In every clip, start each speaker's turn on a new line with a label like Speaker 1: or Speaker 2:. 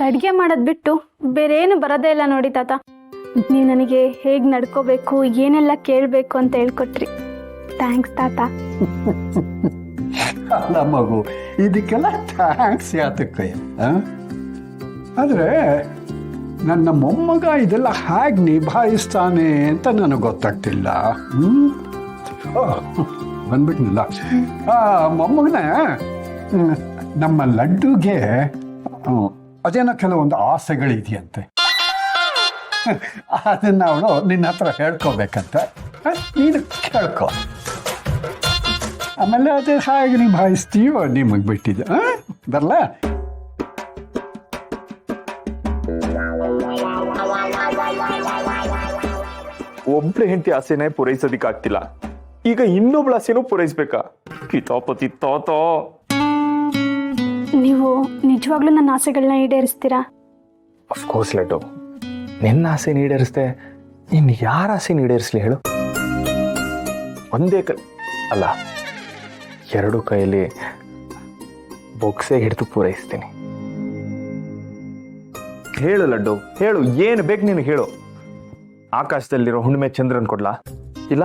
Speaker 1: ಅಡುಗೆ ಮಾಡೋದು ಬಿಟ್ಟು ಬೇರೆ ಏನು ಬರೋದೇ ಇಲ್ಲ ನೋಡಿ ತಾತ. ನೀವು ನನಗೆ ಹೇಗೆ ನಡ್ಕೋಬೇಕು ಏನೆಲ್ಲ ಕೇಳಬೇಕು ಅಂತ ಹೇಳ್ಕೊಟ್ರಿ. ಥ್ಯಾಂಕ್ಸ್ ತಾತ.
Speaker 2: ಅಲ್ಲ ಮಗು, ಇದಕ್ಕೆಲ್ಲ ಥ್ಯಾಂಕ್ಸ್ ಯಾತಕ್ಕೆ? ಆದರೆ ನನ್ನ ಮೊಮ್ಮಗ ಇದೆಲ್ಲ ಹೇಗೆ ನಿಭಾಯಿಸ್ತಾನೆ ಅಂತ ನನಗೆ ಗೊತ್ತಾಗ್ತಿಲ್ಲ. ಬಂದ್ಬಿಟ್ನಲ್ಲ ಮೊಮ್ಮಗನ. ನಮ್ಮ ಲಡ್ಡುಗೆ ಅದೇನೋ ಕೆಲವೊಂದು ಆಸೆಗಳಿದೆಯಂತೆ. ಅದನ್ನ ಅವಳು ನಿನ್ನ ಹತ್ರ ಹೇಳ್ಕೋಬೇಕಂತ. ನೀನು ಕೇಳ್ಕೊ, ಆಮೇಲೆ ಅದೇ ಹಾಗೆ ನಿಭಾಯಿಸ್ತೀವೋ ನಿಮಗೆ ಬಿಟ್ಟಿದ್ದೆ. ಬರಲ್ಲ?
Speaker 3: ಒಬ್ಳೆ ಹೆಂಡತಿ ಆಸೆನೇ ಪೂರೈಸೋದಿಕ್ಕಾಗ್ತಿಲ್ಲ, ಈಗ ಇನ್ನೊಬ್ಳ ಆಸೆನೂ ಪೂರೈಸ್ಬೇಕಾ? ಕಿತಾಪತಿ ತಾತ.
Speaker 1: ನೀವು ನಿಜವಾಗ್ಲೂ ನನ್ನ ಆಸೆಗಳನ್ನ ಈಡೇರಿಸ್ತೀರಾ?
Speaker 3: ಅಫ್ಕೋರ್ಸ್ ಲಡ್ಡು, ನಿನ್ನ ಆಸೆ ಈಡೇರಿಸ್ದೆ ಇನ್ನು ಯಾರ ಆಸೆ ಈಡೇರಿಸ್ಲಿ ಹೇಳು? ಒಂದೇ ಅಲ್ಲ, ಎರಡು ಕೈಯಲ್ಲಿ ಬೊಕ್ಸೆ ಹಿಡಿದು ಪೂರೈಸ್ತೀನಿ. ಹೇಳು ಲಡ್ಡು, ಹೇಳು, ಏನು ಬೇಕು ನಿನಗೆ ಹೇಳು. ಆಕಾಶದಲ್ಲಿರೋ ಹುಣ್ಣಿಮೆ ಚಂದ್ರನ್ ಕೊಡ್ಲಾ? ಇಲ್ಲ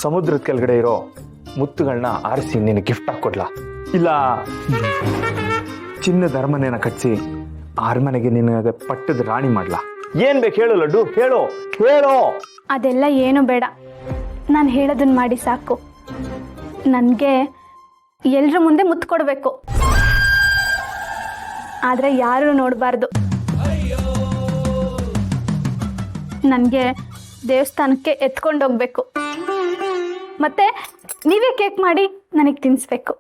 Speaker 3: ಸಮುದ್ರದ ಕೆಳಗಡೆ ಇರೋ ಮುತ್ತುಗಳನ್ನ ಆರಿಸಿ ನಿನಗೆ ಗಿಫ್ಟ್ ಆಗಿ ಕೊಡ್ಲಾ? ಇಲ್ಲ ಚಿನ್ನದ ಅರಮನೆನ ಕಟ್ಸಿ ಅರಮನೆಗೆ ನಿನಗೆ ಪಟ್ಟದ ರಾಣಿ ಮಾಡ್ಲಾ? ಏನ್ ಬೇಕು ಹೇಳು ಲಡ್ಡು, ಹೇಳು ಹೇಳು.
Speaker 1: ಅದೆಲ್ಲ ಏನು ಬೇಡ, ನಾನು ಹೇಳೋದನ್ನ ಮಾಡಿ ಸಾಕು. ನನಗೆ ಎಲ್ರ ಮುಂದೆ ಮುತ್ತು ಕೊಡಬೇಕು, ಆದರೆ ಯಾರು ನೋಡಬಾರ್ದು. ನನಗೆ ದೇವಸ್ಥಾನಕ್ಕೆ ಎತ್ಕೊಂಡೋಗ್ಬೇಕು, ಮತ್ತೆ ನೀವೇ ಕೇಕ್ ಮಾಡಿ ನನಗೆ ತಿನ್ನಿಸ್ಬೇಕು.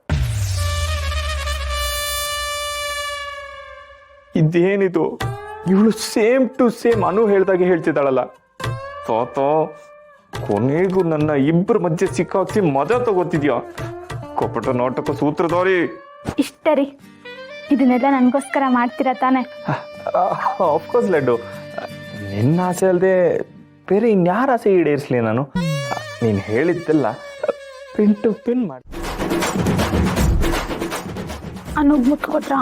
Speaker 3: ಇದೇನಿದು, ಇವಳು ಸೇಮ್ ಟು ಸೇಮ್ ಅನು ಹೇಳ್ದಾಗೆ ಹೇಳ್ತಿದ್ದಾಳಲ್ಲ. ತಾತ, ಕೊನೆಗೂ ನನ್ನ ಇಬ್ಬರ ಮಧ್ಯೆ ಸಿಕ್ಕಾಕ್ಸಿ ಮಜಾ ತಗೋತಿದ್ಯಾ? ಕಪಟ ನಾಟಕ ಸೂತ್ರಧಾರಿ.
Speaker 1: ಇಷ್ಟ ರೀ, ಇದನ್ನೆಲ್ಲ ನನಗೋಸ್ಕರ ಮಾಡ್ತೀರಾ ತಾನೆ?
Speaker 3: ಆಫ್ಕೋರ್ಸ್ ಲಡ್ಡು, ನಿನ್ನ ಆಸೆ ಅಲ್ಲದೆ ಬೇರೆ ಇನ್ಯಾರ ಆಸೆ ಈಡೇರಿಸ್ಲಿ ನಾನು? ನೀನು ಹೇಳಿದ್ದೆಲ್ಲ ಪಿನ್ ಟು ಪಿನ್ ಮಾಡಿ.
Speaker 1: ಅನುಗ್ ಮುತ್ತು ಕೊಟ್ರಾ?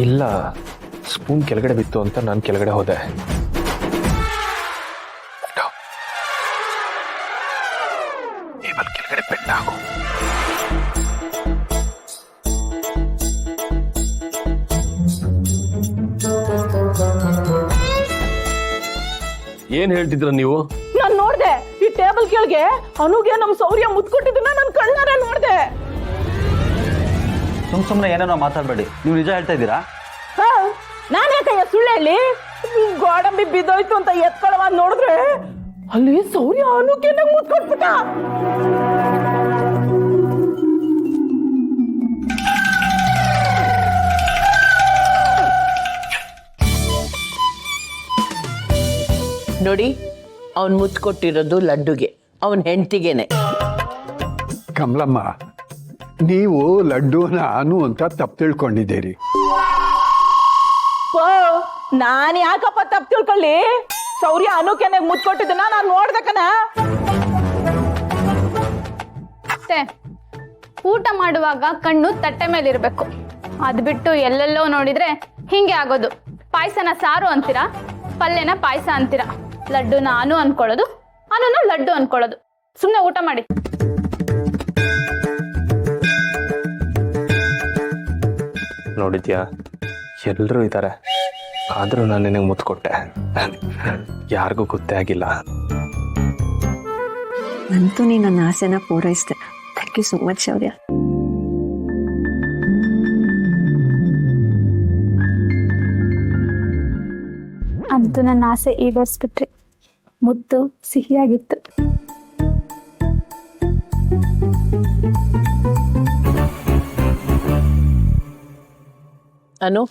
Speaker 3: ಇಲ್ಲ, ಸ್ಪೂನ್ ಕೆಳಗಡೆ ಬಿತ್ತು ಅಂತ ನಾನು ಕೆಳಗಡೆ ಹೋದೆ. ಕೆಳಗಡೆ ಪೆಟ್ಟಾಗು.
Speaker 4: ಏನ್ ಹೇಳ್ತಿದ್ರ ನೀವು?
Speaker 5: ನಾನ್ ನೋಡ್ದೆ, ಈ ಟೇಬಲ್ ಕೆಳಗೆ ಅನುಗೆ ನಮ್ ಸೌರ್ಯ ಮುತ್ಕೊಟ್ಟಿದ್ದನ್ನ ನಾನು ಕಣ್ಣಾರೆ ನೋಡ್ದೆ.
Speaker 6: ಸುಮ್ನೆ ಏನೇನೋ ಮಾತಾಡ್ಬೇಡಿ, ನೀವು ನಿಜ ಹೇಳ್ತಾ ಇದ್ದೀರಾ?
Speaker 5: ನಾನೇ ಕೈಯ ಸುಳ್ಳು ಹೇಳಿ? ಗೋಡಂಬಿ ಬಿದ್ದೋಯ್ತು ಅಂತ ಎತ್ಕೊಳವ ನೋಡಿದ್ರೆ ಅಲ್ಲಿ ಸೌರ್ಯ ಅನುಗೆ ನಂಗೆ ಮುತ್ಕೊಟ್ಬಿಟ್ಟ.
Speaker 7: ನೋಡಿ, ಅವನ್ ಮುತ್ತು ಕೊಟ್ಟಿರೋದು ಲಡ್ಡುಗೆ, ಅವನ್ ಹೆಂಡತಿಗೆನೆ.
Speaker 2: ಕಮಲಮ್ಮ, ನೀವು ಲಡ್ಡುನ ಅನು ಅಂತ ತಪ್ಪು ತಿಳ್ಕೊಂಡಿದ್ದೀರಿ.
Speaker 5: ನಾನ್ ಯಾಕಪ್ಪ ತಪ್ಪು ತಿಳ್ಕೊಳ್ಳಿ? ಸೌರ್ಯ ಅನುಕೆನೆ ಮುತ್ತು ಕೊಟ್ಟಿದ್ದನ್ನ ನಾನು ನೋಡ್ದಕ್ಕನ.
Speaker 1: ಊಟ ಮಾಡುವಾಗ ಕಣ್ಣು ತಟ್ಟೆ ಮೇಲೆ ಇರಬೇಕು, ಅದ್ ಬಿಟ್ಟು ಎಲ್ಲೆಲ್ಲೋ ನೋಡಿದ್ರೆ ಹಿಂಗೆ ಆಗೋದು. ಪಾಯಸನ ಸಾರು ಅಂತೀರಾ, ಪಲ್ಯನ ಪಾಯಸ ಅಂತೀರಾ. ಲಡ್ಡುನ ಅನು ಅನ್ಕೊಳ್ಳೋದು, ಅನುನ ಲಡ್ಡು ಅನ್ಕೊಳ್ಳೋದು. ಸುಮ್ಮನೆ ಊಟ ಮಾಡಿ.
Speaker 3: ನೋಡಿದ್ಯಾ, ಎಲ್ಲರೂ ಇದ್ದಾರೆ, ಆದ್ರೂ ನಾನು ನಿನಗೆ ಮುತ್ತು ಕೊಟ್ಟೆ. ಯಾರಿಗೂ ಗೊತ್ತೇ ಆಗಿಲ್ಲ.
Speaker 8: ಅಂತೂ ನೀ ನನ್ನ ಆಸೆನ ಪೂರೈಸಿದೆ. ಥ್ಯಾಂಕ್ ಯು ಸೋ ಮಚ್ ಶೌರ್ಯ.
Speaker 1: ಅಂತೂ ನನ್ನ ಆಸೆ ಈಡೇರಿಸ್ಬಿಟ್ರಿ. ಮುತ್ತು ಸಿಹಿಯಾಗಿತ್ತು.
Speaker 7: ಅನು,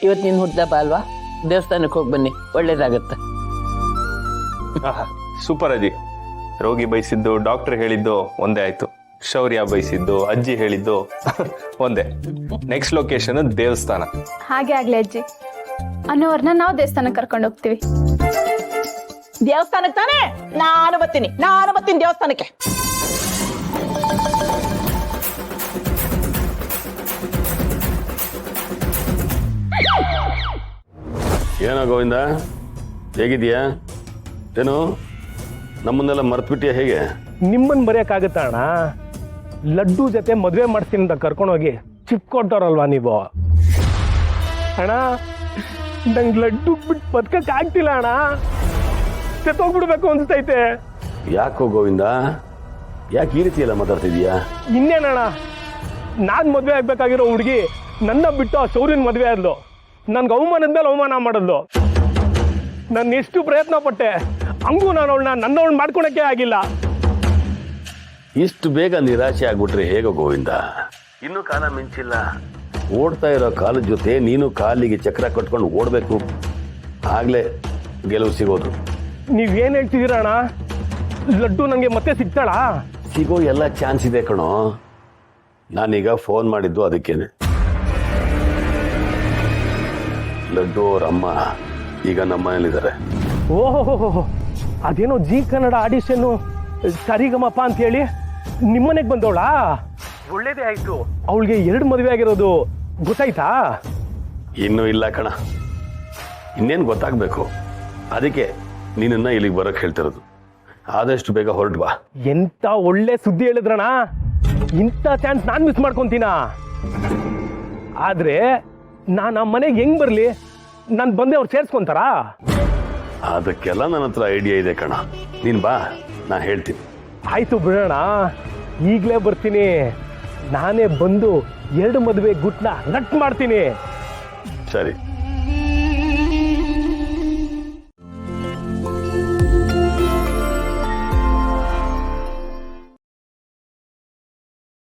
Speaker 7: ಇವತ್ತು ನಿನ್ನ ಹುಟ್ಟಿದಬ್ಬ ಅಲ್ವಾ? ದೇವಸ್ಥಾನಕ್ಕೆ ಹೋಗಿ ಬನ್ನಿ, ಒಳ್ಳೇದಾಗತ್ತೆ.
Speaker 3: ಸೂಪರ್ ಅಜ್ಜಿ. ರೋಗಿ ಬಯಸಿದ್ದು, ಡಾಕ್ಟರ್ ಹೇಳಿದ್ದು ಒಂದೇ ಆಯ್ತು. ಶೌರ್ಯ ಬಯಸಿದ್ದು, ಅಜ್ಜಿ ಹೇಳಿದ್ದು ಒಂದೇ. ನೆಕ್ಸ್ಟ್ ಲೊಕೇಶನ್ ದೇವಸ್ಥಾನ.
Speaker 1: ಹಾಗೆ ಆಗ್ಲಿ ಅಜ್ಜಿ. ಅನ್ನೋರ್ನ ನಾವು ದೇವಸ್ಥಾನಕ್ಕೆ ಕರ್ಕೊಂಡು ಹೋಗ್ತೀವಿ.
Speaker 5: ದೇವಸ್ಥಾನಕ್ಕೆ ತಾನೇ? ನಾನು ಬರ್ತೀನಿ ದೇವಸ್ಥಾನಕ್ಕೆ.
Speaker 4: ಏನೋ ಗೋವಿಂದ, ಹೇಗಿದೆಯಾ? ಏನು ನಮ್ಮನ್ನೆಲ್ಲ ಮರ್ತ್ಬಿಟ್ಟಿಯಾ ಹೇಗೆ?
Speaker 9: ನಿಮ್ಮನ್ ಬರೆಯಕ್ಕಾಗತ್ತ ಅಣ್ಣ? ಲಡ್ಡು ಜೊತೆ ಮದುವೆ ಮಾಡ್ತೀನಿ ಅಂತ ಕರ್ಕೊಂಡೋಗಿ ಚಿಪ್ ಕೊಟ್ಟವ್ರಲ್ವಾ ನೀವು ಅಣ್ಣ. ನಂಗೆ ಲಡ್ಡು ಬಿಟ್ಟು ಬದುಕಕ್ಕೆ ಆಗ್ತಿಲ್ಲ ಅಣ್ಣ, ಸೆತ್ತೋಗ್ಬಿಡ್ಬೇಕು ಅನ್ಸ್ತೈತೆ.
Speaker 4: ಯಾಕೋ ಗೋವಿಂದ, ಯಾಕೆ ಈ ರೀತಿ ಎಲ್ಲ ಮಾತಾಡ್ತಿದೀಯಾ?
Speaker 9: ಇನ್ನೇನಣ್ಣ, ನಾನ್ ಮದುವೆ ಆಗ್ಬೇಕಾಗಿರೋ ಹುಡುಗಿ ನನ್ನ ಬಿಟ್ಟು ಆ ಶೌರ್ಯನ ಮದುವೆ ಆದ್ಲು. ನನ್ಗೆ ಅವಮಾನದ ಮೇಲೆ ಅವಮಾನ ಮಾಡಿದ್ಲು. ನಾನು ಎಷ್ಟು ಪ್ರಯತ್ನ ಪಟ್ಟೆ, ಹಂಗೂ ನಾನು ಅವಳನ್ನ ನನ್ನವಳನ್ನ ಮಾಡ್ಕೊಳಕ್ಕೆ ಆಗಿಲ್ಲ.
Speaker 4: ಇಷ್ಟು ಬೇಗ ನಿರಾಶೆ ಆಗ್ಬಿಟ್ರೆ ಹೇಗೋ ಗೋವಿಂದ? ಇನ್ನೂ ಕಾಲ ಮಿಂಚಿಲ್ಲ. ಓಡ್ತಾ ಇರೋ ಕಾಲದ ಜೊತೆ ನೀನು ಕಾಲಿಗೆ ಚಕ್ರ ಕಟ್ಕೊಂಡು ಓಡಬೇಕು, ಆಗ್ಲೇ ಗೆಲುವು ಸಿಗೋದು.
Speaker 9: ನೀವೇನ್ ಹೇಳ್ತಿದ್ದೀರ ಅಣ್ಣ? ಲಡ್ಡು ನಂಗೆ ಮತ್ತೆ ಸಿಗ್ತಾಳಾ?
Speaker 4: ಸಿಗೋ ಎಲ್ಲ ಚಾನ್ಸ್ ಇದೆ ಕಣೋ. ನಾನೀಗ ಫೋನ್ ಮಾಡಿದ್ದು ಅದಕ್ಕೇನೆ. ಲಡ್ಡು ಅವ್ರ ಅಮ್ಮ ಈಗ ನಮ್ಮ ಮನೇಲಿದ್ದಾರೆ.
Speaker 9: ಓಹೋ, ಅದೇನೋ ಜಿ ಕನ್ನಡ ಆಡಿಷನ್ ಸರಿಗಮಪ ಅಂತ ಹೇಳಿ ನಿಮ್ಮನೆಗೆ ಬಂದವಳಾ? ಒಳ್ಳೇದೇ ಆಯ್ತು. ಅವಳಿಗೆ 2 ಮದುವೆ ಆಗಿರೋದು ಗೊತ್ತಾಯ್ತಾ?
Speaker 4: ಇನ್ನೂ ಇಲ್ಲ ಕಣ, ಇನ್ನೇನು ಗೊತ್ತಾಗ್ಬೇಕು. ಅದಕ್ಕೆ ನಿನ್ನನ್ನ ಇಲ್ಲಿಗೆ ಬರೋಕೆ ಹೇಳ್ತಿರೋದು. ಆದಷ್ಟು ಬೇಗ ಹೊರಟು ಬಾ.
Speaker 9: ಎಂತ ಒಳ್ಳೆ ಸುದ್ದಿ ಹೇಳಿದ್ರಣ. ಇಂಥ ಚಾನ್ಸ್ ನಾನ್ ಮಿಸ್ ಮಾಡ್ಕೊಂತೀನ? ಆದ್ರೆ ನಾನು ಆ ಮನೆಗೆ ಹೆಂಗ್ ಬರ್ಲಿ? ನಾನು ಬಂದೆ ಅವ್ರು ಸೇರ್ಸ್ಕೊಂತಾರ?
Speaker 4: ಅದಕ್ಕೆಲ್ಲ ನನ್ನ ಹತ್ರ ಐಡಿಯಾ ಇದೆ ಕಣ. ನೀನ್ ಬಾ, ನಾ ಹೇಳ್ತೀನಿ.
Speaker 9: ಆಯ್ತು ಬಿಡೋಣ, ಈಗಲೇ ಬರ್ತೀನಿ. ನಾನೇ ಬಂದು 2 ಮದುವೆ ಗುಟ್ನ ನಟ್ ಮಾಡ್ತೀನಿ.
Speaker 4: ಸರಿ.